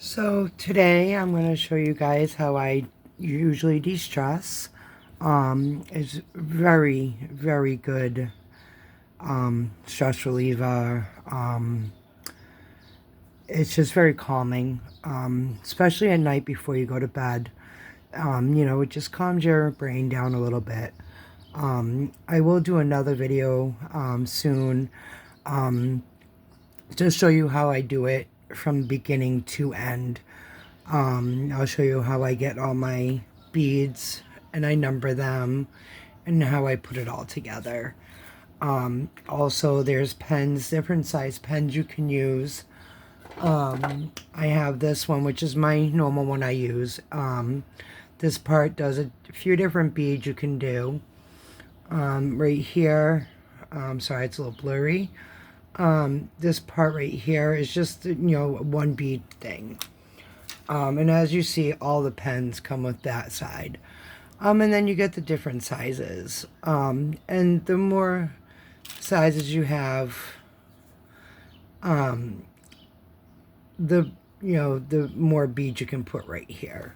So today I'm going to show you guys how I usually de-stress. It's very, very good stress reliever. It's just very calming, especially at night before you go to bed. It just calms your brain down a little bit. I will do another video soon to show you how I do it from beginning to end. I'll show you how I get all my beads and I number them and how I put it all together. Also, there's pens, different size pens you can use. I have this one, which is my normal one I use. This part does a few different beads you can do. Right here, sorry, it's a little blurry. This part right here is just, one bead thing. And as you see, all the pens come with that side. And then you get the different sizes. And the more sizes you have, the more beads you can put right here.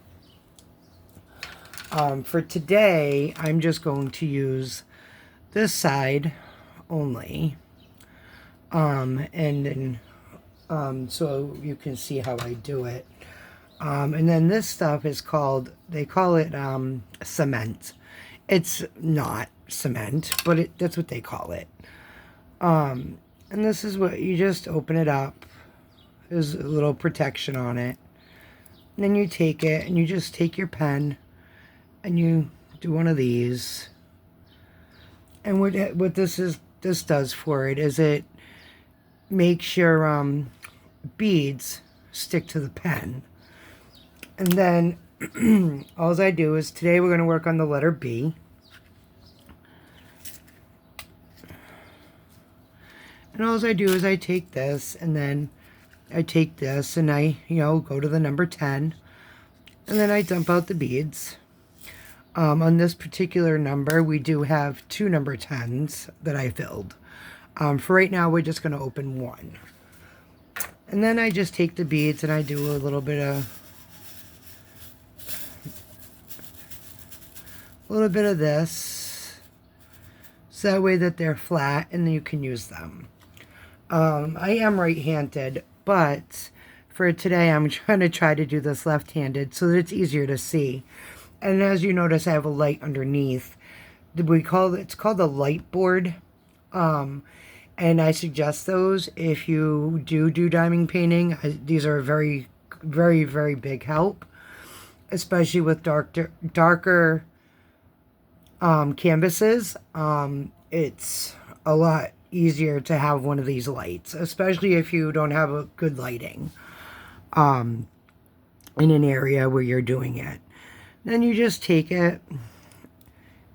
For today, I'm just going to this side only. And then, so you can see how I do it. And then this stuff is they call it cement. It's not cement, but that's what they call it. And this is what you just open it up. There's a little protection on it. And then you take it and you just take your pen and you do one of these. And what this does for it is it makes your beads stick to the pen. And then all I do is today we're going to work on the letter B. And all I do is I take this and then I take this and I, go to the number 10. And then I dump out the beads. On this particular number, we do have 2 number 10s that I filled. For right now, we're just going to open one. And then I just take the beads and I do a little bit of this, so that way that they're flat and then you can use them. I am right-handed, but for today I'm try to do this left-handed so that it's easier to see. And as you notice, I have a light underneath. It's called the light board. And I suggest those if you do diamond painting. These are a very, very, very big help, especially with darker canvases. It's a lot easier to have one of these lights, especially if you don't have a good lighting in an area where you're doing it. Then you just take it,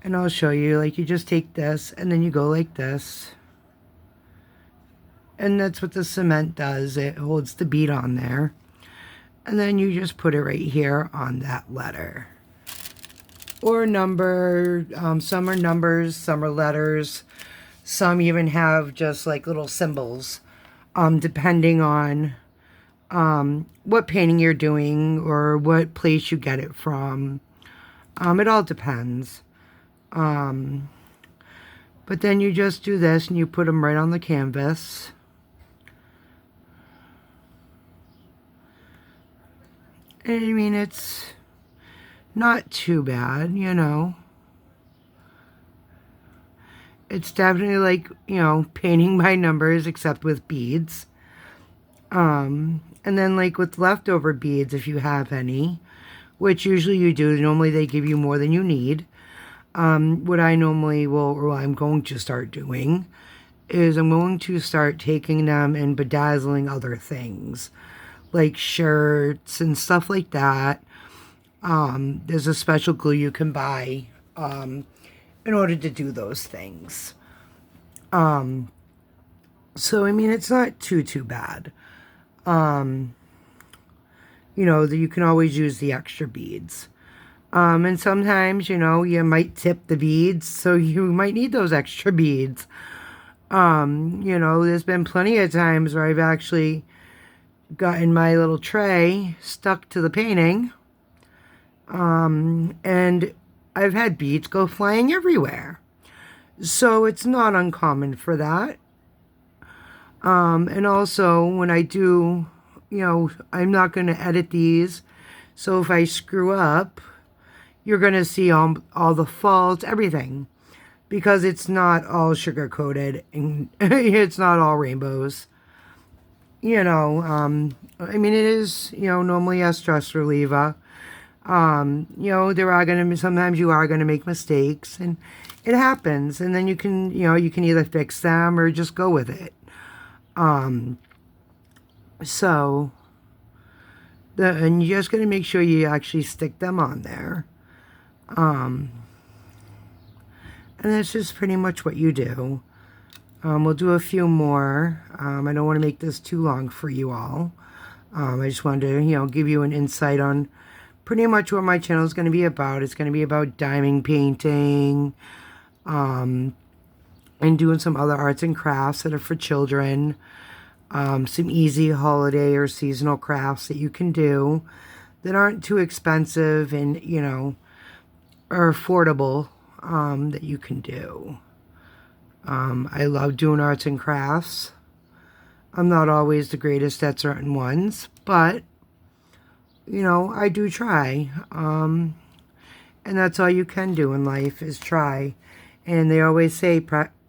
and I'll show you, you just take this and then you go like this, and that's what the cement does. It holds the bead on there, and then you just put it right here on that letter or number. Some are numbers, some are letters, some even have just little symbols, depending on what painting you're doing or what place you get it from. It all depends. But then you just do this and you put them right on the canvas. And I mean, it's not too bad, It's definitely painting by numbers, except with beads. And then with leftover beads, if you have any, which usually you do, normally they give you more than you need. What I normally I'm going to start doing is I'm going to start taking them and bedazzling other things, like shirts and stuff like that. There's a special glue you can buy in order to do those things. So, I mean, it's not too bad. You can always use the extra beads. And sometimes, you might tip the beads, so you might need those extra beads. There's been plenty of times where I've actually gotten my little tray stuck to the painting. And I've had beads go flying everywhere. So it's not uncommon for that. And also when I do, I'm not going to edit these. So if I screw up, you're going to see all the faults, everything. Because it's not all sugar coated and it's not all rainbows. I mean, it is, normally a stress reliever. There are going to be, sometimes you are going to make mistakes and it happens. And then you can either fix them or just go with it. And you're just going to make sure you actually stick them on there. And that's just pretty much what you do. We'll do a few more. I don't want to make this too long for you all. I just wanted to, give you an insight on pretty much what my channel is going to be about. It's going to be about diamond painting, and doing some other arts and crafts that are for children. Some easy holiday or seasonal crafts that you can do that aren't too expensive and, are affordable, that you can do. I love doing arts and crafts. I'm not always the greatest at certain ones, but, I do try. And that's all you can do in life is try. And they always say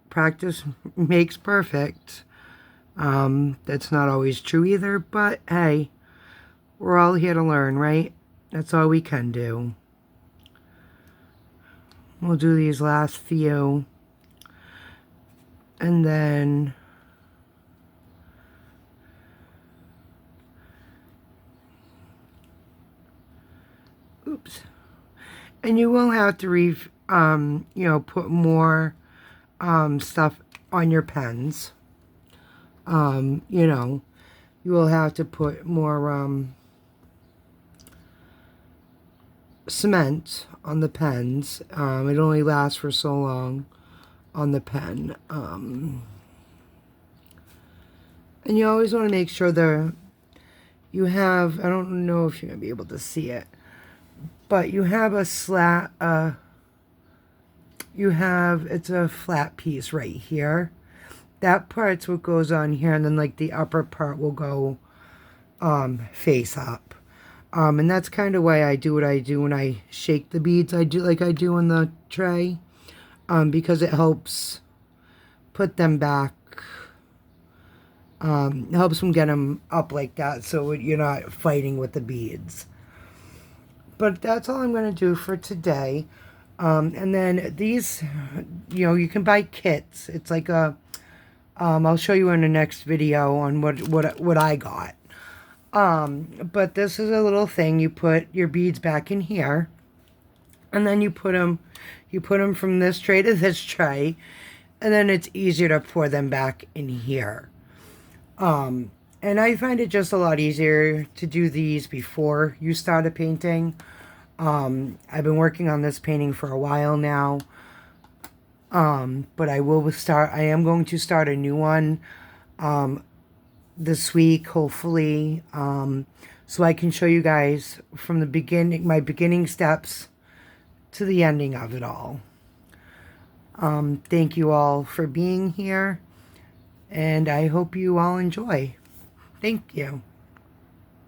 practice makes perfect. That's not always true either, but hey, we're all here to learn, right? That's all we can do. We'll do these last few. And then oops. And you will have to put more stuff on your pens. You will have to put more cement on the pens. It only lasts for so long on the pen. And you always want to make sure you have, I don't know if you're going to be able to see it, but you have a slat, it's a flat piece right here. That part's what goes on here, and then like the upper part will go face up. And that's kind of why I do what I do when I shake the beads. I do like I do in the tray, because it helps put them back. Helps them get them up like that, so you're not fighting with the beads. But that's all I'm going to do for today. And then these, you can buy kits. It's like I'll show you in the next video on what I got. But this is a little thing. You put your beads back in here, and then you put them from this tray to this tray, and then it's easier to pour them back in here. And I find it just a lot easier to do these before you start a painting. I've been working on this painting for a while now. But I am going to start a new one, this week, hopefully, so I can show you guys from the beginning, my beginning steps to the ending of it all. Thank you all for being here, and I hope you all enjoy. Thank you.